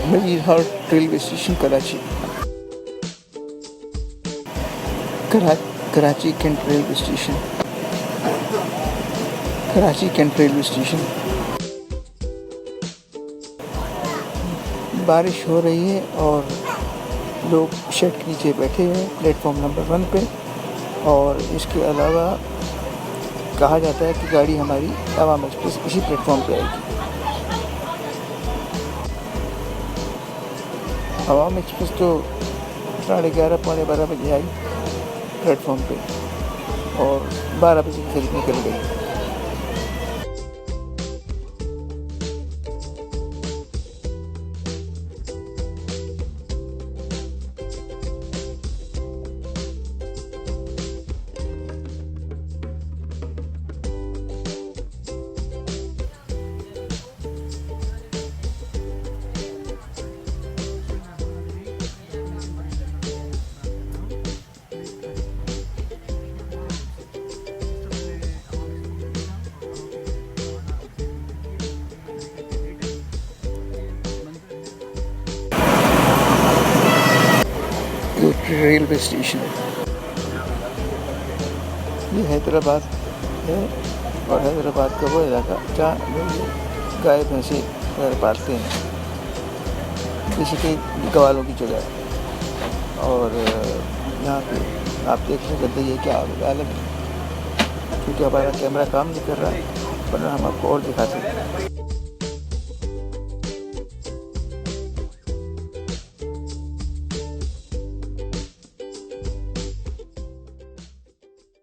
Malir halt railway station Karachi. Karachi cantt railway station. Karachi cantt railway station. बारिश हो रही है और लोग शेड के नीचे बैठे हुए हैं प्लेटफॉर्म नंबर 1 पे। और इसके अलावा कहा जाता है कि गाड़ी हमारी आवाम एक्सप्रेस इसी प्लेटफॉर्म पे आएगी। आवाम एक्सप्रेस तो 11:30 पौने 12 बजे आई प्लेटफॉर्म पे और 12 बजे के करीब निकल गई। रेलवे स्टेशन ये हैदराबाद है और हैदराबाद का वो इलाका जहाँ लोग गाय भैंसे पालते हैं, बेसिकली गवालों की जगह है। और यहाँ पे आप देख सकते हैं क्या अलग है, क्योंकि हमारा कैमरा काम नहीं कर रहा है, वरना हम आपको और दिखा सकते हैं।